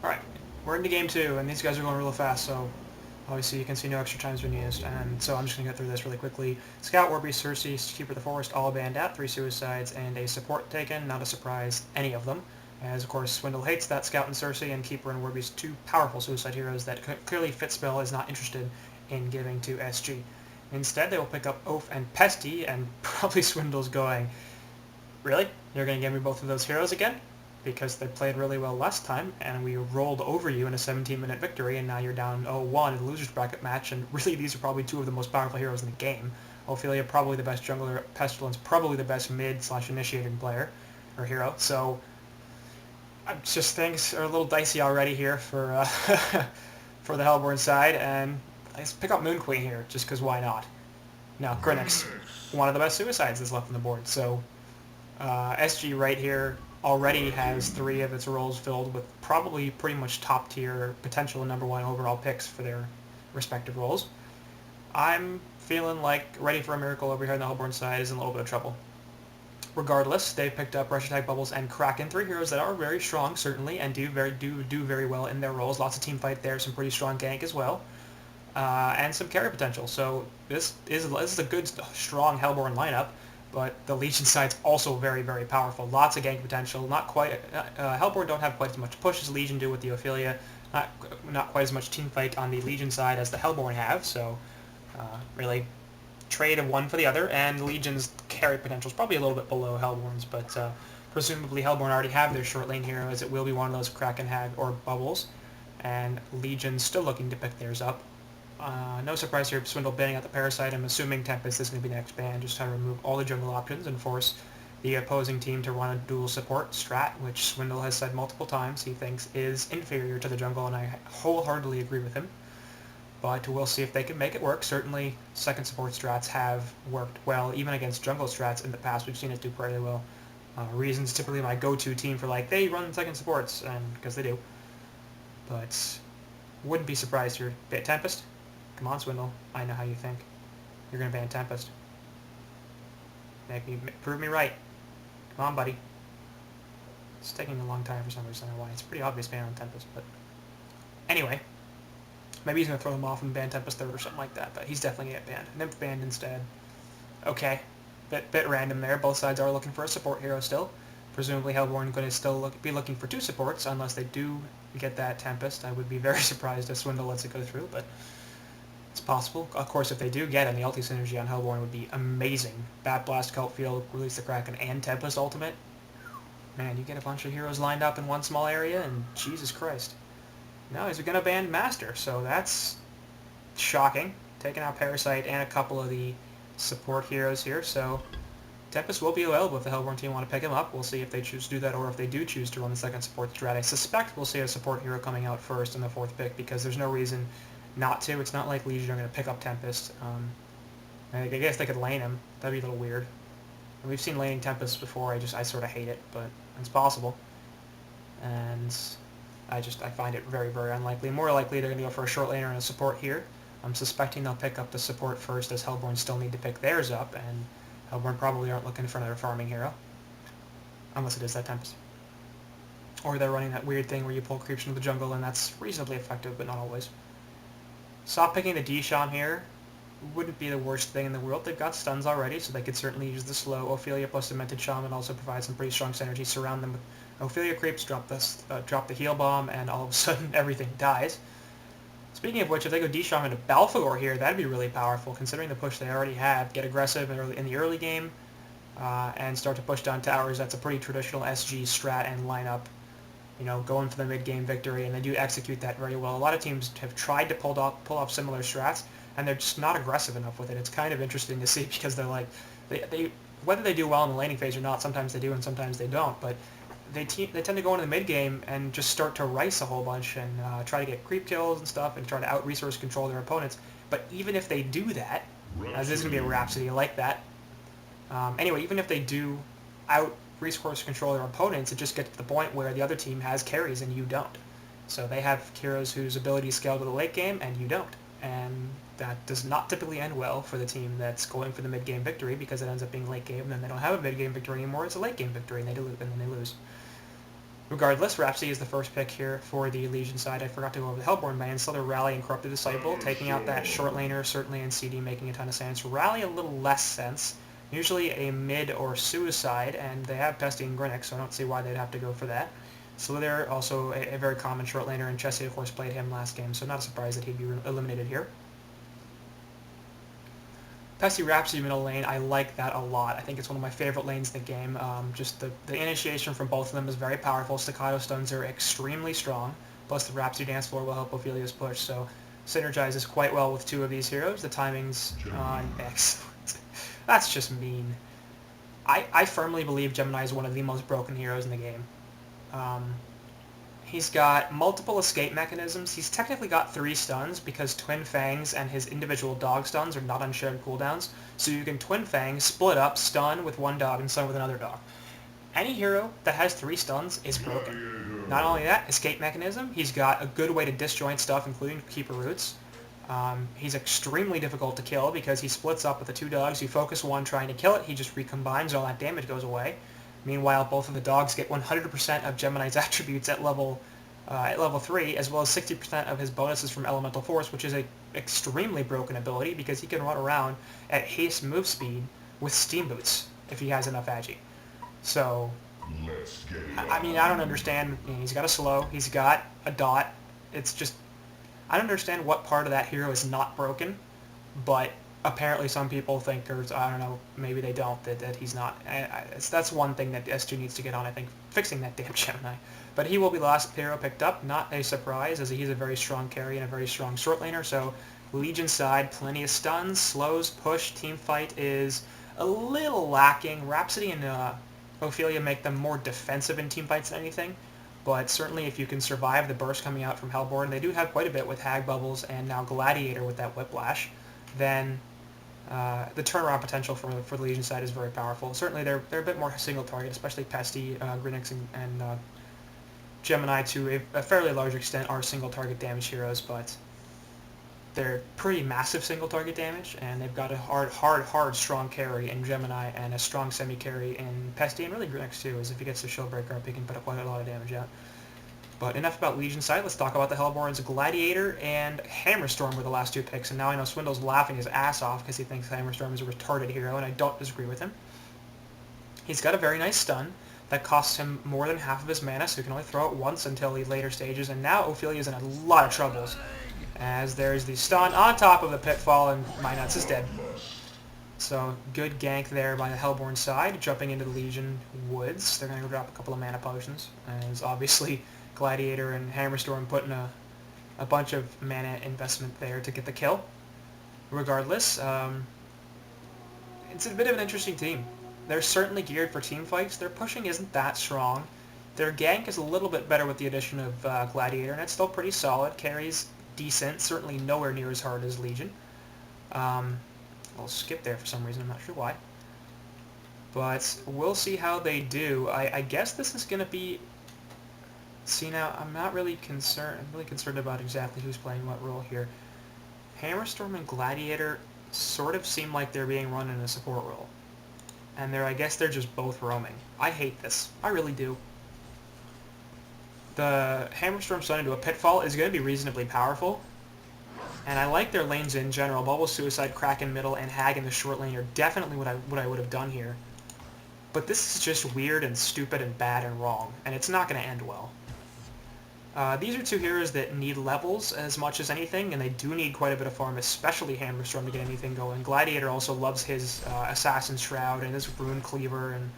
Alright, we're into game 2, and these guys are going really fast, so obviously you can see no extra time's been used, and so I'm just going to get through this really quickly. Scout, Warby, Cersei, Keeper of the Forest, all banned out, 3 suicides, and a support taken. Not a surprise, any of them. As, of course, Swindle hates that Scout and Cersei, and Keeper and Warby's two powerful suicide heroes that clearly Fitspell is not interested in giving to SG. Instead, they will pick up Oaf and Pesty, and probably Swindle's going, really? You're going to give me both of those heroes again? Because they played really well last time, and we rolled over you in a 17-minute victory, and now you're down 0-1 in the loser's bracket match, and really these are probably two of the most powerful heroes in the game. Ophelia, probably the best jungler, Pestilence, probably the best mid/initiating player, or hero, so just things are a little dicey already here for for the Hellborn side, and let's pick up Moon Queen here, just because why not? Now, Grinix, one of the best suicides that's left on the board, so SG right here already has 3 of its roles filled with probably pretty much top tier potential #1 overall picks for their respective roles. I'm feeling like Ready for a Miracle over here on the Hellborn side is in a little bit of trouble. Regardless, they picked up Rush Attack, Bubbles, and Kraken, 3 heroes that are very strong, certainly, and do very well in their roles. Lots of team fight there, some pretty strong gank as well, and some carry potential. So this is a good, strong Hellborn lineup. But the Legion side's also very, very powerful. Lots of gank potential. Not quite. Hellborn don't have quite as much push as Legion do with the Ophelia. Not quite as much team fight on the Legion side as the Hellborn have. So really, trade of one for the other. And Legion's carry potential is probably a little bit below Hellborn's, but presumably Hellborn already have their short lane hero, as it will be one of those Kraken, Hag, or Bubbles. And Legion's still looking to pick theirs up. No surprise here, Swindle banning out the Parasite. I'm assuming Tempest is going to be the next ban, just trying to remove all the jungle options and force the opposing team to run a dual support strat, which Swindle has said multiple times he thinks is inferior to the jungle, and I wholeheartedly agree with him. But we'll see if they can make it work. Certainly, second support strats have worked well, even against jungle strats in the past. We've seen it do pretty well. Reason's typically my go-to team for, like, they run second supports, and because they do. But wouldn't be surprised here. Tempest? Come on, Swindle. I know how you think. You're going to ban Tempest. Prove me right. Come on, buddy. It's taking a long time for some reason. I don't know why. It's a pretty obvious ban on Tempest, but... Anyway. Maybe he's going to throw him off and ban Tempest 3rd or something like that, but he's definitely going to get banned. Nymph banned instead. Okay. Bit random there. Both sides are looking for a support hero still. Presumably Hellborn going to still be looking for 2 supports, unless they do get that Tempest. I would be very surprised if Swindle lets it go through, but... It's possible. Of course, if they do get it, the ulti synergy on Hellborn would be amazing. Bat Blast, Cult Field, Release the Kraken, and Tempest Ultimate. Man, you get a bunch of heroes lined up in one small area, and Jesus Christ. No, he's going to ban Master, so that's shocking. Taking out Parasite and a couple of the support heroes here, so Tempest will be available if the Hellborn team want to pick him up. We'll see if they choose to do that, or if they do choose to run the second support strat. I suspect we'll see a support hero coming out first in the 4th pick, because there's no reason not to. It's not like Legion are going to pick up Tempest. I guess they could lane him. That'd be a little weird. And we've seen laning Tempest before. I sort of hate it, but it's possible. And I find it very, very unlikely. More likely they're going to go for a short laner and a support here. I'm suspecting they'll pick up the support first, as Hellborn still need to pick theirs up, and Hellborn probably aren't looking for another farming hero. Unless it is that Tempest. Or they're running that weird thing where you pull creeps into the jungle, and that's reasonably effective, but not always. Stop picking the D-Sham here. Wouldn't be the worst thing in the world. They've got stuns already, so they could certainly use the slow Ophelia plus Demented Shaman, also provide some pretty strong synergy. Surround them with Ophelia creeps, drop the heal bomb, and all of a sudden everything dies. Speaking of which, if they go D-Sham into Balfagor here, that'd be really powerful, considering the push they already have. Get aggressive in the early game, and start to push down towers. That's a pretty traditional SG strat and lineup. You know, going for the mid-game victory, and they do execute that very well. A lot of teams have tried to pull off similar strats, and they're just not aggressive enough with it. It's kind of interesting to see, because they're like, they whether they do well in the laning phase or not, sometimes they do and sometimes they don't, but they tend to go into the mid-game and just start to rice a whole bunch and try to get creep kills and stuff and try to out-resource control their opponents. But even if they do that, this is going to be a Rhapsody like that. Anyway, even if they do out-resource control their opponents, it just gets to the point where the other team has carries and you don't. So they have heroes whose abilities scale to the late game and you don't. And that does not typically end well for the team that's going for the mid-game victory, because it ends up being late game, and then they don't have a mid-game victory anymore. It's a late-game victory, and then they lose. Regardless, Rhapsody is the first pick here for the Legion side. I forgot to go over the Hellborn ban. So they're Rally and Corrupted Disciple, taking out that short laner, certainly in CD, making a ton of sense. Rally a little less sense. Usually a mid or suicide, and they have Pesty and Grinix, so I don't see why they'd have to go for that. Slither, also a very common short laner, and Chessie, of course, played him last game, so not a surprise that he'd be eliminated here. Pesty Rhapsody middle lane, I like that a lot. I think it's one of my favorite lanes in the game. Just the initiation from both of them is very powerful. Staccato stuns are extremely strong, plus the Rhapsody dance floor will help Ophelia's push, so synergizes quite well with two of these heroes. The timing's excellent. That's just mean. I firmly believe Gemini is one of the most broken heroes in the game. He's got multiple escape mechanisms. He's technically got 3 stuns because Twin Fangs and his individual dog stuns are not on shared cooldowns. So you can Twin Fangs, split up, stun with one dog and stun with another dog. Any hero that has 3 stuns is broken. Not only that, escape mechanism, he's got a good way to disjoint stuff, including Keeper Roots. He's extremely difficult to kill because he splits up with the 2 dogs. You focus one trying to kill it, he just recombines and all that damage goes away. Meanwhile, both of the dogs get 100% of Gemini's attributes at level 3, as well as 60% of his bonuses from Elemental Force, which is a extremely broken ability because he can run around at haste move speed with Steam Boots if he has enough agi. So, I mean, I don't understand. You know, he's got a slow, he's got a dot. It's just, I don't understand what part of that hero is not broken, but apparently some people think, or I don't know, maybe they don't, that he's not. That's one thing that S2 needs to get on, I think, fixing that damn Gemini. But he will be the last hero picked up, not a surprise, as he's a very strong carry and a very strong short laner, so Legion side, plenty of stuns, slows, push, team fight is a little lacking. Rhapsody and Ophelia make them more defensive in team fights than anything, but certainly if you can survive the burst coming out from Hellborn, they do have quite a bit with Hag Bubbles and now Gladiator with that Whiplash, then the turnaround potential for the Legion side is very powerful. Certainly they're a bit more single target, especially Pesty, Grinix, and Gemini to a fairly large extent are single target damage heroes, but they're pretty massive single target damage, and they've got a hard strong carry in Gemini and a strong semi carry in Pesty, and really Grinix too, as if he gets the Shieldbreaker up, he can put up quite a lot of damage out. But enough about Legion side, let's talk about the Hellborns. Gladiator and Hammerstorm were the last 2 picks, and now I know Swindle's laughing his ass off because he thinks Hammerstorm is a retarded hero, and I don't disagree with him. He's got a very nice stun that costs him more than half of his mana, so he can only throw it once until the later stages, and now Ophelia's in a lot of troubles, as there's the stun on top of the Pitfall, and My Nuts is dead. So, good gank there by the Hellborn side, jumping into the Legion woods. They're going to go drop a couple of mana potions, as obviously Gladiator and Hammerstorm putting a bunch of mana investment there to get the kill. Regardless, it's a bit of an interesting team. They're certainly geared for team fights. Their pushing isn't that strong. Their gank is a little bit better with the addition of Gladiator, and it's still pretty solid. Carries decent, certainly nowhere near as hard as Legion. I'll skip there for some reason, I'm not sure why. But we'll see how they do. I guess this is going to be... See, now, I'm not really concerned. I'm really concerned about exactly who's playing what role here. Hammerstorm and Gladiator sort of seem like they're being run in a support role. And I guess they're just both roaming. I hate this. I really do. The Hammerstorm stun into a Pitfall is going to be reasonably powerful. And I like their lanes in general. Bubble, Suicide, Kraken middle, and Hag in the short lane are definitely what I would have done here. But this is just weird and stupid and bad and wrong. And it's not going to end well. These are 2 heroes that need levels as much as anything, and they do need quite a bit of farm, especially Hammerstorm, to get anything going. Gladiator also loves his Assassin's Shroud and his Rune Cleaver and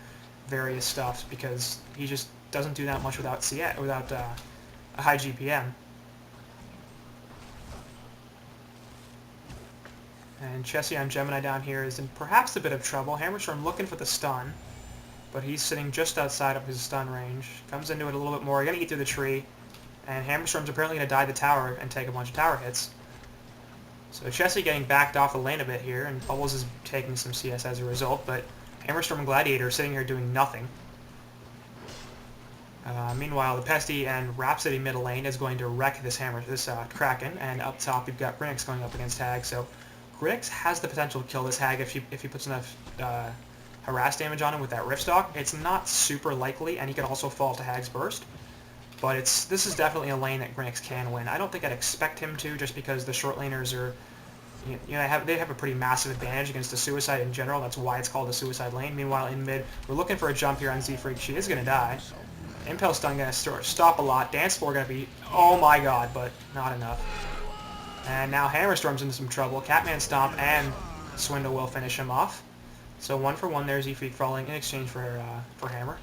various stuff, because he just doesn't do that much without a high GPM. And Chessie on Gemini down here is in perhaps a bit of trouble. Hammerstorm looking for the stun, but he's sitting just outside of his stun range. Comes into it a little bit more. Going to eat through the tree. And Hammerstorm's apparently going to die the tower and take a bunch of tower hits. So Chessie getting backed off the lane a bit here, and Bubbles is taking some CS as a result, but Hammerstorm and Gladiator are sitting here doing nothing. Meanwhile, the Pesty and Rhapsody middle lane is going to wreck this Kraken, and up top you've got Grinix going up against Hag, so Grinix has the potential to kill this Hag if he puts enough harass damage on him with that Rift Stalk. It's not super likely, and he can also fall to Hag's Burst. But this is definitely a lane that Grinix can win. I don't think I'd expect him to, just because the short laners are, they have a pretty massive advantage against the Suicide in general. That's why it's called a Suicide lane. Meanwhile, in mid, we're looking for a jump here on Z-Freak. She is going to die. Impale Stun going to stop a lot. Dance Floor going to be, oh my god, but not enough. And now Hammerstorm's into some trouble. Catman Stomp and Swindle will finish him off. So 1 for 1 there, Z-Freak falling in exchange for Hammer.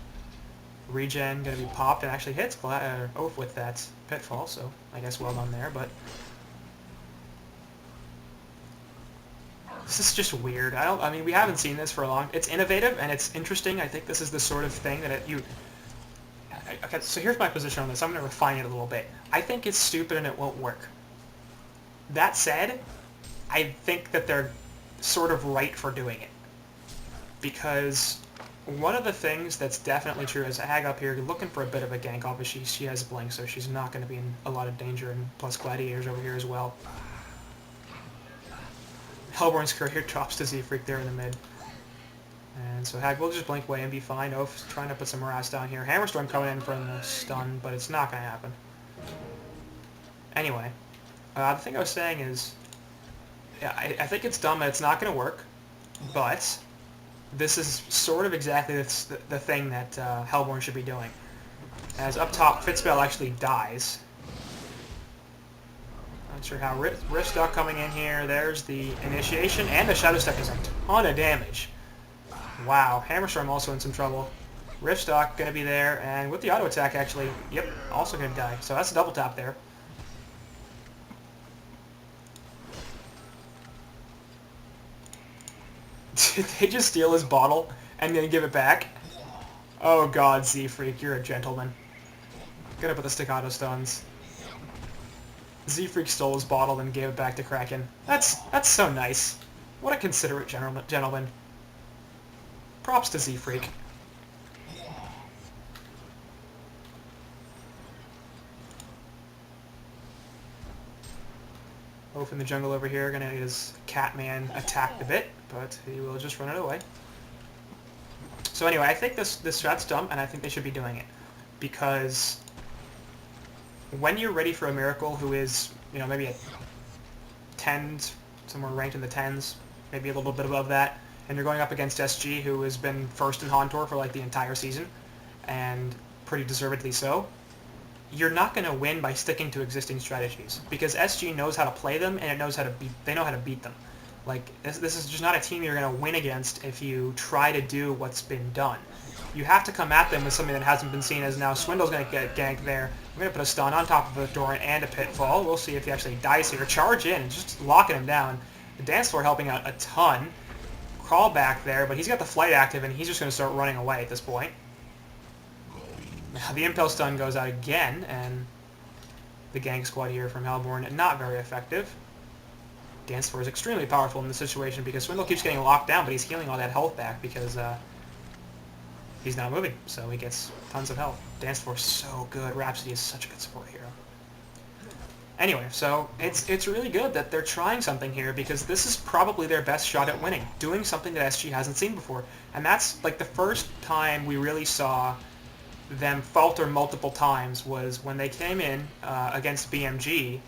Regen going to be popped and actually hits Oath with that Pitfall, so I guess well done there, but this is just weird. I mean, we haven't seen this for a long... It's innovative and it's interesting. I think this is the sort of thing that okay, so here's my position on this. I'm going to refine it a little bit. I think it's stupid and it won't work. That said, I think that they're sort of right for doing it. Because one of the things that's definitely true is Hag up here looking for a bit of a gank. Obviously, she has Blink, so she's not going to be in a lot of danger, and plus Gladiators over here as well. Hellborn's Courier drops to Z-Freak there in the mid. And so Hag will just blink away and be fine. Oath's trying to put some morass down here. Hammerstorm coming in for the stun, but it's not going to happen. Anyway, the thing I was saying is, yeah, I think it's dumb and it's not going to work, but this is sort of exactly the thing that Hellborn should be doing. As up top, Fitzbell actually dies. Not sure how. Riftstock coming in here. There's the initiation, and the Shadow Step is a ton of damage. Wow, Hammerstorm also in some trouble. Riftstock going to be there, and with the auto attack actually, yep, also going to die. So that's a double tap there. Did they just steal his bottle and then give it back? Oh god, Z-Freak, you're a gentleman. Gonna put the staccato stuns. Z-Freak stole his bottle and gave it back to Kraken. That's so nice. What a considerate gentleman. Props to Z-Freak. Oath in the jungle over here, gonna get his Catman attacked a bit, but he will just run it away. So anyway, I think this strat's dumb, and I think they should be doing it. Because when you're ready for a Miracle who is, maybe at 10s, somewhere ranked in the 10s, maybe a little bit above that, and you're going up against SG, who has been first in HoN Tour for like the entire season, and pretty deservedly so, you're not going to win by sticking to existing strategies, because SG knows how to play them, and they know how to beat them. Like, this is just not a team you're going to win against if you try to do what's been done. You have to come at them with something that hasn't been seen, as now Swindle's going to get ganked there. I'm going to put a stun on top of a Doran and a Pitfall. We'll see if he actually dies here. Charge in and just locking him down. The Dance Floor helping out a ton. Crawl back there, but he's got the flight active, and he's just going to start running away at this point. Now the Impel Stun goes out again, and the gank squad here from Hellborn, not very effective. Dance Floor is extremely powerful in this situation because Swindle keeps getting locked down, but he's healing all that health back because he's not moving, so he gets tons of health. Dance Floor is so good. Rhapsody is such a good support hero. Anyway, so it's really good that they're trying something here, because this is probably their best shot at winning, doing something that SG hasn't seen before. And that's like the first time we really saw them falter multiple times was when they came in against BMG,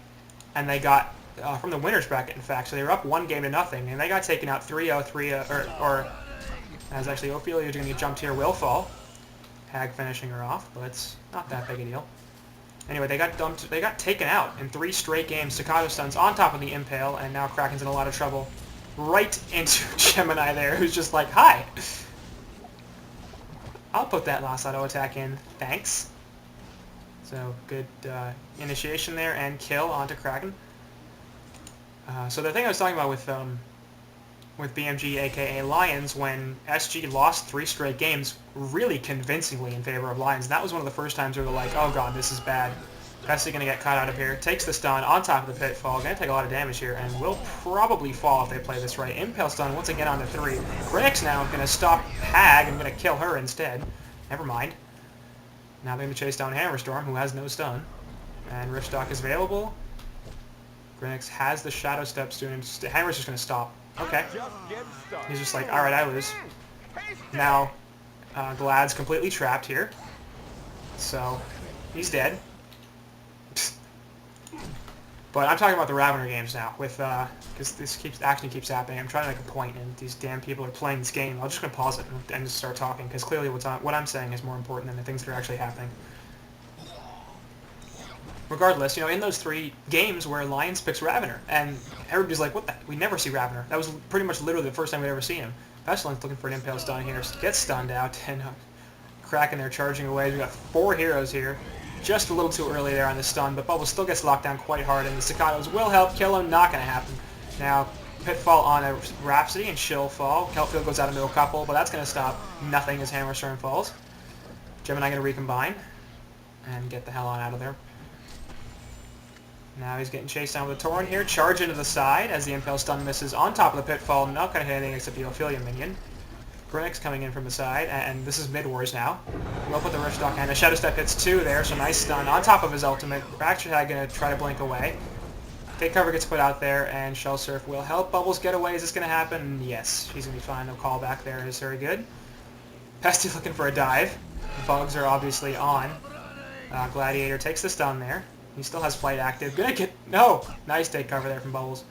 and they got from the winners bracket, in fact, so they were up 1-0, and they got taken out 3-0, 3-0, or as actually Ophelia's going to get jumped here, will fall. Hag finishing her off, but it's not that big a deal. Anyway, they got taken out in 3 straight games. Staccato stuns on top of the Impale, and now Kraken's in a lot of trouble. Right into Gemini there, who's just like, hi! I'll put that last auto attack in, thanks. So, good initiation there, and kill onto Kraken. So the thing I was talking about with BMG, aka Lions, when SG lost 3 straight games really convincingly in favor of Lions, that was one of the first times we were like, oh god, this is bad. Bessie going to get caught out of here. Takes the stun on top of the Pitfall. Going to take a lot of damage here, and will probably fall if they play this right. Impale stun once again onto 3. Grinix now going to stop Hag and going to kill her instead. Never mind. Now they're going to chase down Hammerstorm, who has no stun. And Riftstock is available. Grinix has the Shadow Step soon. Hammer's just going to stop. Okay. He's just like, alright, I lose. Now, Glad's completely trapped here. So, He's dead. But I'm talking about the Ravener games now, with because this actually keeps happening. I'm trying to make a point, and these damn people are playing this game. I'm just gonna pause it and just start talking, because clearly what I'm saying is more important than the things that are actually happening. Regardless, you know, in those 3 games where Lions picks Ravener, and everybody's like, what the? We never see Ravener. That was pretty much literally the first time we'd ever seen him. Pestilence looking for an impale stun here, gets stunned out, and Kraken there charging away. We got 4 heroes here. Just a little too early there on the stun, but Bubbles still gets locked down quite hard, and the Staccatos will help kill him. Not going to happen. Now, Pitfall on a Rhapsody, and she'll fall. Keltfield goes out into a couple, but that's going to stop nothing as Hammerstorm falls. Gemini going to recombine and get the hell on out of there. Now he's getting chased down with a Torrent here. Charge into the side as the Impale stun misses on top of the Pitfall. Not going to hit anything except the Ophelia minion. Grinix coming in from the side, and this is mid-wars now. We'll put the Rift Stock, and a Shadow Step hits 2 there, so nice stun on top of his ultimate. Fractured Hag going to try to blink away. Take cover gets put out there, and Shell Surf will help Bubbles get away. Is this going to happen? Yes, she's going to be fine. No callback there is very good. Pesty looking for a dive. The bugs are obviously on. Gladiator takes the stun there. He still has Flight active. Gonna get... No! Nice take cover there from Bubbles.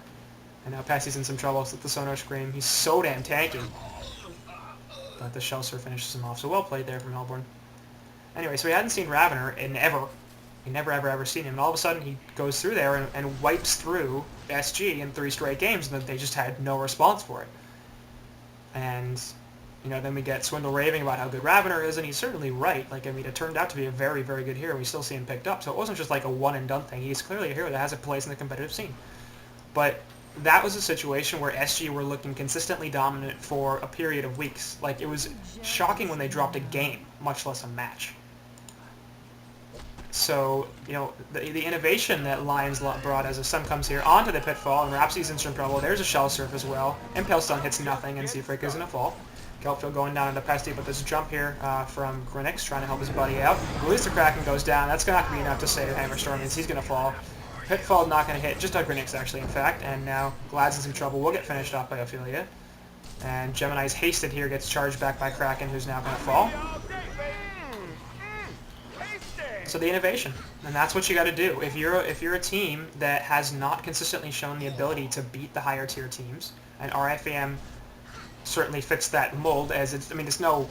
And now Pesty's in some trouble with the Sonar Scream. He's so damn tanky. But the Shell Surf finishes him off. So well played there from Melbourne. Anyway, so we hadn't seen Ravener in ever. We never ever seen him. And all of a sudden he goes through there and wipes through SG in 3 straight games, and they just had no response for it. And, you know, then we get Swindle raving about how good Ravener is, and he's certainly right. Like, I mean, it turned out to be a very, very good hero. We still see him picked up. So it wasn't just like a one-and-done thing. He's clearly a hero that has a place in the competitive scene. But that was a situation where SG were looking consistently dominant for a period of weeks. Like, it was shocking when they dropped a game, much less a match. So, you know, the innovation that Lions brought as the Sun comes here onto the Pitfall, and Rhapsody's in some trouble. There's a Shell Surf as well. Impale Stun hits nothing, and Seafreak is going to fall. Kelpfield going down into Pesty, but there's a jump here from Grinix trying to help his buddy out. Release the Kraken goes down. That's going to be enough to save Hammerstorm, means he's going to fall. Pitfall not going to hit, just on Grinix actually, in fact, and now Glad's in some trouble. We'll get finished off by Ophelia. And Gemini's hasted here, gets charged back by Kraken, who's now going to fall. So the innovation, and that's what you got to do. If you're a team that has not consistently shown the ability to beat the higher tier teams, and RFAM certainly fits that mold, as it's, I mean, it's no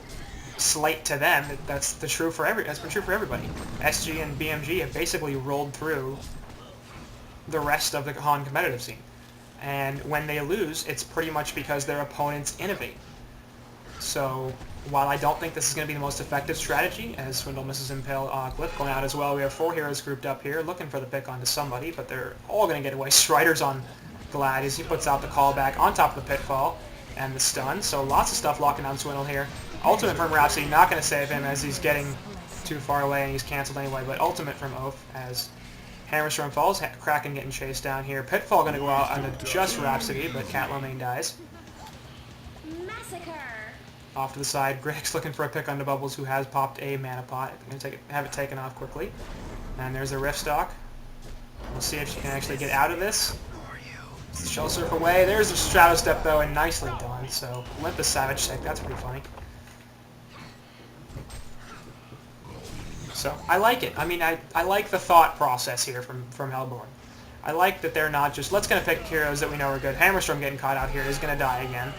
slight to them. That's been true for everybody. SG and BMG have basically rolled through the rest of the HoN competitive scene, and when they lose, it's pretty much because their opponents innovate. So while I don't think this is going to be the most effective strategy, as Swindle misses Impale Glyph going out as well, we have 4 heroes grouped up here looking for the pick onto somebody, but they're all going to get away. Strider's on Glad as he puts out the callback on top of the Pitfall and the stun, so lots of stuff locking on Swindle here. Ultimate from Rhapsody, not going to save him as he's getting too far away and he's cancelled anyway, but ultimate from Oath as Hammerstorm falls. Kraken getting chased down here. Pitfall going to go out on just Rhapsody, but Cat Lomain dies. Massacre. Off to the side, Greg's looking for a pick onto Bubbles, who has popped a mana pot. Going to have it taken off quickly. And there's a Rift Stock. We'll see if she can actually get out of this. Shell Surf away. There's a Shadow Step, though, and nicely done. So, Olympus Savage Stick. That's pretty funny. So, I like it. I mean, I like the thought process here from Hellborn. I like that they're not just, let's going to pick heroes that we know are good. Hammerstorm getting caught out here is going to die again.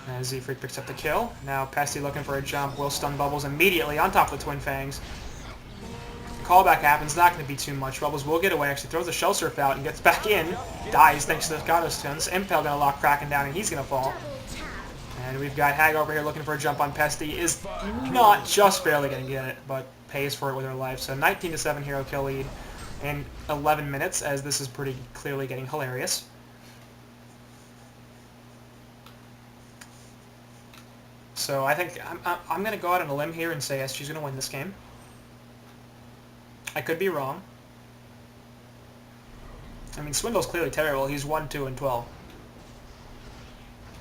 As Z-Freak picks up the kill. Now Pesty looking for a jump. Will stun Bubbles immediately on top of the Twin Fangs. Callback happens. Not going to be too much. Bubbles will get away. Actually throws the Shell Surf out and gets back in. Dies thanks to the Gato stuns. Impale going to lock Kraken down and he's going to fall. And we've got Hag over here looking for a jump on Pesty. Is not just barely going to get it, but pays for it with her life. So 19-7 hero kill lead in 11 minutes, as this is pretty clearly getting hilarious. So I think I'm going to go out on a limb here and say SG's going to win this game. I could be wrong. I mean, Swindle's clearly terrible. He's 1-2 and 12.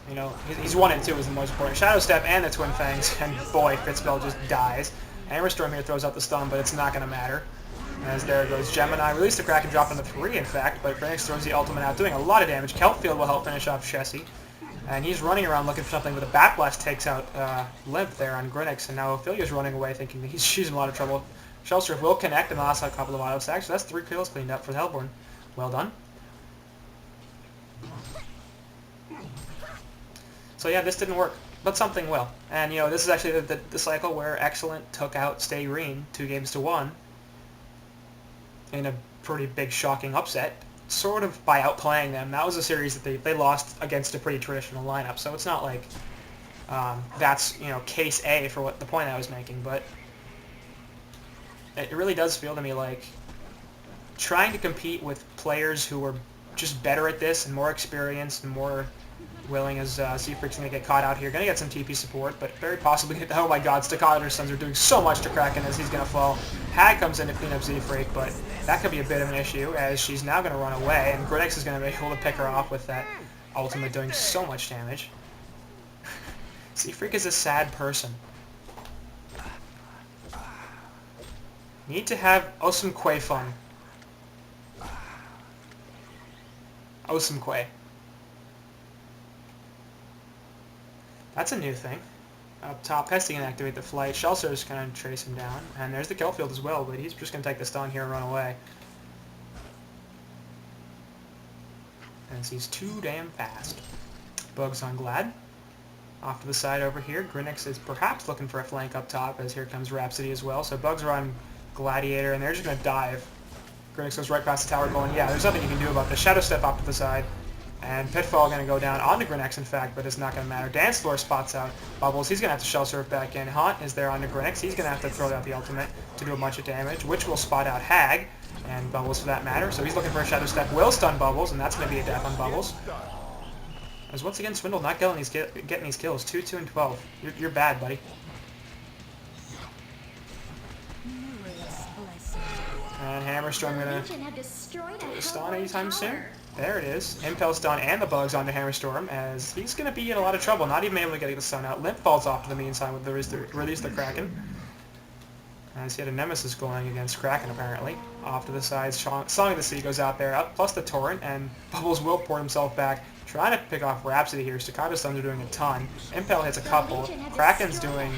You know, he's 1 and 2 is the most important. Shadow Step and the Twin Fangs, and boy, Fitzbell just dies. Hammerstorm here throws out the stun, but it's not going to matter. As there goes Gemini. Release the Kraken, drop into 3, in fact, but Grinix throws the ultimate out, doing a lot of damage. Kelpfield will help finish off Chessie. And he's running around looking for something, but the Bat Blast takes out Limp there on Grinix, and now Ophelia's running away thinking that she's in a lot of trouble. Shellsurf will connect in the last couple of auto stacks. So that's 3 kills cleaned up for the Hellborn. Well done. So yeah, this didn't work, but something will. And you know, this is actually the cycle where Excellent took out Stay Green 2-1 in a pretty big shocking upset, sort of by outplaying them. That was a series that they lost against a pretty traditional lineup, so it's not like that's, you know, case A for what the point I was making, but it really does feel to me like trying to compete with players who are just better at this and more experienced and more willing, as Z-Freak's going to get caught out here. Going to get some TP support, but very possibly... Oh my god, Staccato Sons are doing so much to Kraken as he's going to fall. Hag comes in to clean up Z-Freak, but that could be a bit of an issue as she's now going to run away, and Grenix is going to be able to pick her off with that ultimate doing so much damage. Z-Freak is a sad person. Need to have Awesome Quay fun. Awesome Quay. That's a new thing. Up top, Pesty can activate the flight. Shellsurf's going to trace him down. And there's the kill field as well, but he's just going to take the stun here and run away. As he's too damn fast. Bugs on Glad. Off to the side over here, Grinix is perhaps looking for a flank up top, as here comes Rhapsody as well. So Bugs are on Gladiator, and they're just going to dive. Grinix goes right past the tower going, yeah, there's nothing you can do about this. Shadow Step off to the side. And Pitfall going to go down onto Grinix, in fact, but it's not going to matter. Dance Floor spots out Bubbles. He's going to have to Shell Surf back in. HoN is there onto Grinix. He's going to have to throw out the ultimate to do a bunch of damage, which will spot out Hag, and Bubbles for that matter. So he's looking for a Shadow Step. Will stun Bubbles, and that's going to be a death on Bubbles. As once again, Swindle not getting these kills. 2, 2, and 12. You're bad, buddy. And Hammerstorm going to stun anytime soon. There it is. Impel stun and the bugs onto Hammerstorm, as he's going to be in a lot of trouble, not even able to get the stun out. Limp falls off to the mean side with the release the Kraken. As he had a Nemesis going against Kraken, apparently. Off to the side, Song of the Sea goes out there, up plus the Torrent, and Bubbles will port himself back, trying to pick off Rhapsody here. Staccato Stuns are doing a ton. Impel hits a couple. Kraken's doing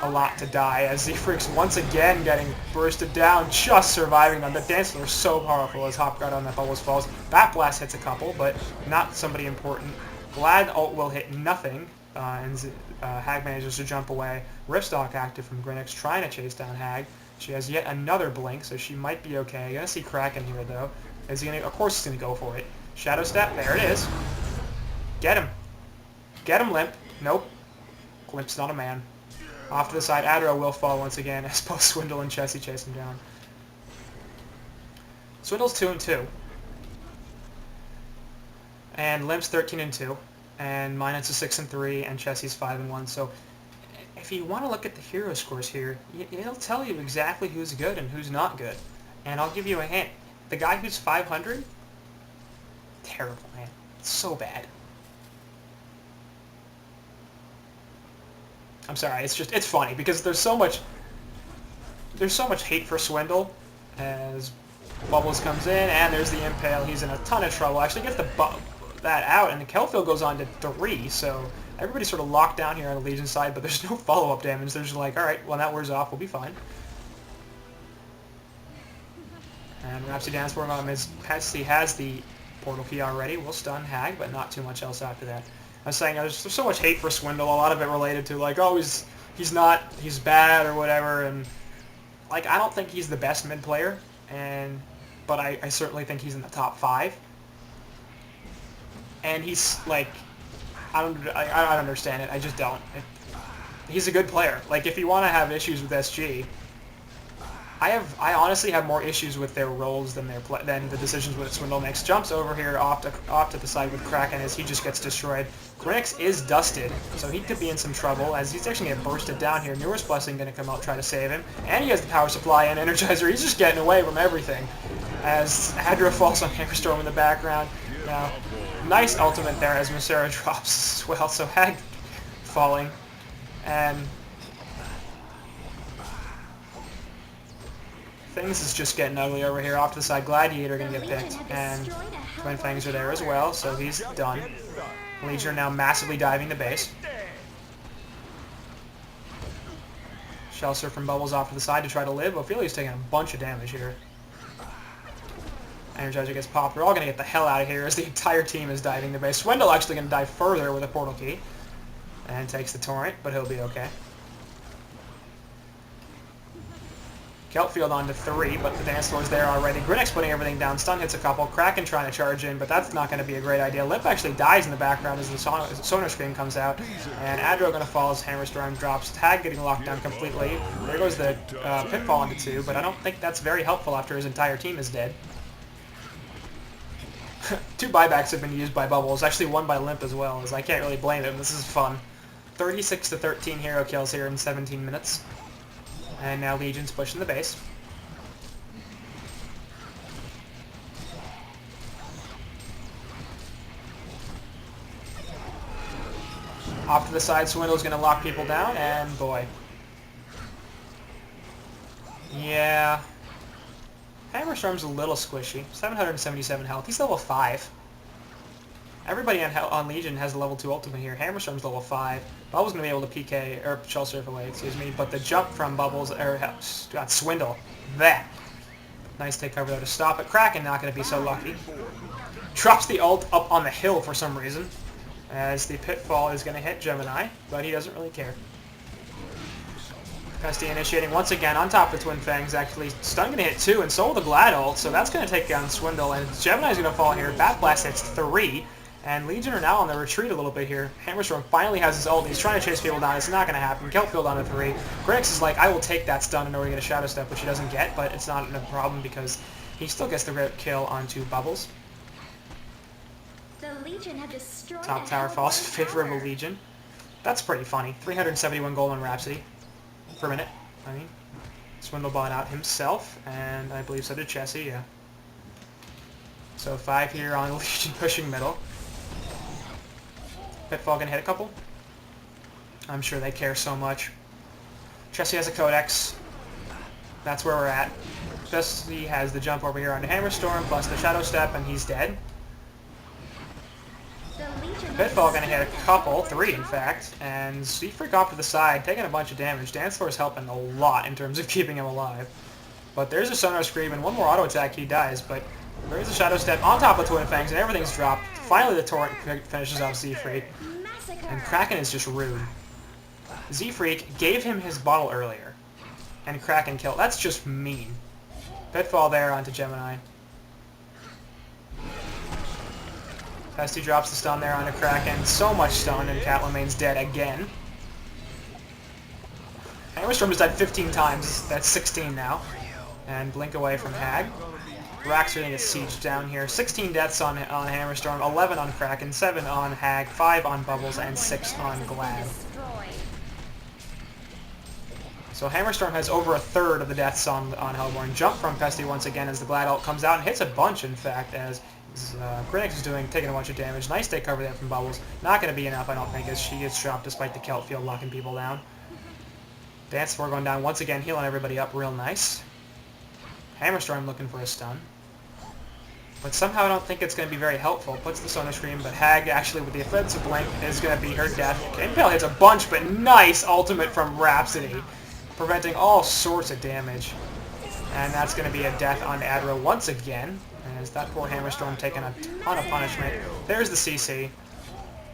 a lot to die, as Z-Freak's once again getting bursted down, just surviving them. The Dance Floor is so powerful as Hopguard on that Bubbles falls. Bat Blast hits a couple, but not somebody important. Glad ult will hit nothing, and Hag manages to jump away. Ripstock active from Grinix, trying to chase down Hag. She has yet another blink, so she might be okay. Gonna see Kraken here, though. Is he gonna? Of course he's gonna go for it. Shadow Step, there it is. Get him. Get him, Limp. Nope. Limp's not a man. Off to the side, Adro will fall once again as both Swindle and Chessie chase him down. Swindle's 2 and 2. And Limp's 13 and 2. And Minus is 6 and 3, and Chessie's 5 and 1. So if you want to look at the hero scores here, it'll tell you exactly who's good and who's not good. And I'll give you a hint. The guy who's 500, terrible, man. It's so bad. I'm sorry, it's funny because there's so much hate for Swindle as Bubbles comes in, and there's the Impale. He's in a ton of trouble. Actually gets that out, and the Kelfield goes on to 3, so everybody's sort of locked down here on the Legion side, but there's no follow-up damage. They're just like, alright, when that wears off, we'll be fine. And Rhapsody Dance Floor on him is Pesty has the portal key already. We'll stun Hag, but not too much else after that. I was saying there's so much hate for Swindle, a lot of it related to like, oh, he's bad or whatever, and like I don't think he's the best mid player, but I certainly think he's in the top 5. And he's like, I don't understand it. I just don't. He's a good player. Like if you want to have issues with SG, I honestly have more issues with their roles than the decisions that Swindle makes. Jumps over here off to the side with Kraken as he just gets destroyed. Grinix is dusted, so he could be in some trouble as he's actually going to get bursted down here. Newer's Blessing going to come out try to save him, and he has the power supply and Energizer. He's just getting away from everything as Hadra falls on Hammerstorm in the background. Now, nice ultimate there as Macera drops as well. So Hag falling, and things is just getting ugly over here. Off to the side, Gladiator going to get picked, and Twin Fangs are there as well, so he's done. Legion are now massively diving the base. Shell Surf from Bubbles off to the side to try to live. Ophelia's taking a bunch of damage here. Energizer gets popped. We're all going to get the hell out of here as the entire team is diving the base. Swindle actually going to dive further with a portal key. And takes the torrent, but he'll be okay. Keltfield on to 3, but the dance floor's there already. Grinix putting everything down. Stun hits a couple. Kraken trying to charge in, but that's not going to be a great idea. Limp actually dies in the background as the sonar screen comes out. And Adro going to fall as Hammerstorm drops. Tag getting locked down completely. There goes the Pitfall into 2, but I don't think that's very helpful after his entire team is dead. 2 buybacks have been used by Bubbles. Actually, one by Limp as well, as I can't really blame him. This is fun. 36 to 13 hero kills here in 17 minutes. And now Legion's pushing the base. Off to the side, Swindle's going to lock people down, and boy. Yeah. Hammerstorm's a little squishy. 777 health. He's level 5. Everybody on Legion has a level 2 ultimate here. Hammerstorm's level 5. Bubbles going to be able to PK, or Shell Surf away, excuse me. But the jump from Bubbles, got Swindle. That. Nice take cover there to stop it. Kraken not going to be so lucky. Drops the ult up on the hill for some reason. As the Pitfall is going to hit Gemini, but he doesn't really care. Pesty initiating once again on top of Twin Fangs. Actually, Stun going to hit 2, and so will the Glad ult, so that's going to take down Swindle. And Gemini's going to fall here. Bat Blast hits 3. And Legion are now on the retreat a little bit here. Hammerstorm finally has his ult. He's trying to chase people down. It's not going to happen. Keltfield on a 3. Grinix is like, I will take that stun in order to get a Shadow Step, which he doesn't get, but it's not a problem because he still gets the kill onto Bubbles. The Legion have destroyed Top tower falls in favor of the Legion. That's pretty funny. 371 gold on Rhapsody per minute. I mean, Swindle bought out himself, and I believe so did Chessie, yeah. So 5 here on Legion pushing middle. Pitfall gonna hit a couple. I'm sure they care so much. Chessie has a Codex. That's where we're at. Chessie has the jump over here onto Hammerstorm, plus the Shadow Step, and he's dead. Pitfall gonna hit a couple, 3 in fact, and Seafreak off to the side, taking a bunch of damage. Dance Floor is helping a lot in terms of keeping him alive. But there's a Sonar Scream, and one more auto attack, he dies, but there's a Shadow Step on top of Twin Fangs, and everything's dropped. Finally the Torrent finishes off Z-Freak, and Kraken is just rude. Z-Freak gave him his bottle earlier, and Kraken killed. That's just mean. Pitfall there onto Gemini. Pesty drops the stun there onto Kraken. So much stun, and Catlemaine's dead again. Hammerstorm has died 15 times. That's 16 now. And blink away from Hag. Rax are going to get sieged down here. 16 deaths on Hammerstorm, 11 on Kraken, 7 on Hag, 5 on Bubbles, and 6 on Glad. So Hammerstorm has over a third of the deaths on Hellborn. Jump from Pesty once again as the Glad ult comes out and hits a bunch, in fact, as Grinix is taking a bunch of damage. Nice take cover there from Bubbles. Not going to be enough, I don't think, as she gets dropped despite the Keltfield locking people down. Dance Floor going down once again, healing everybody up real nice. Hammerstorm looking for a stun. But somehow I don't think it's going to be very helpful. Puts the Sonar Scream, but Hag actually with the offensive blink is going to be her death. Impale hits a bunch, but nice ultimate from Rhapsody, preventing all sorts of damage. And that's going to be a death on Adro once again, as that poor Hammerstorm taking a ton of punishment. There's the CC.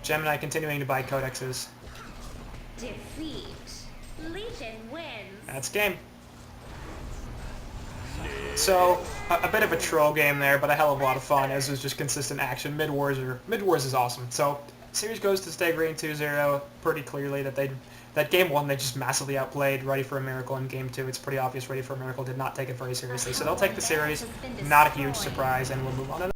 Gemini continuing to buy codexes. Defeat. Legion wins. That's game. So, a bit of a troll game there, but a hell of a lot of fun, as it was just consistent action. Mid-wars is awesome. So, series goes to Stay Green 2-0 pretty clearly. That game 1 they just massively outplayed Ready for a Miracle. In game 2 it's pretty obvious Ready for a Miracle did not take it very seriously. So they'll take the series, not a huge surprise, and we'll move on to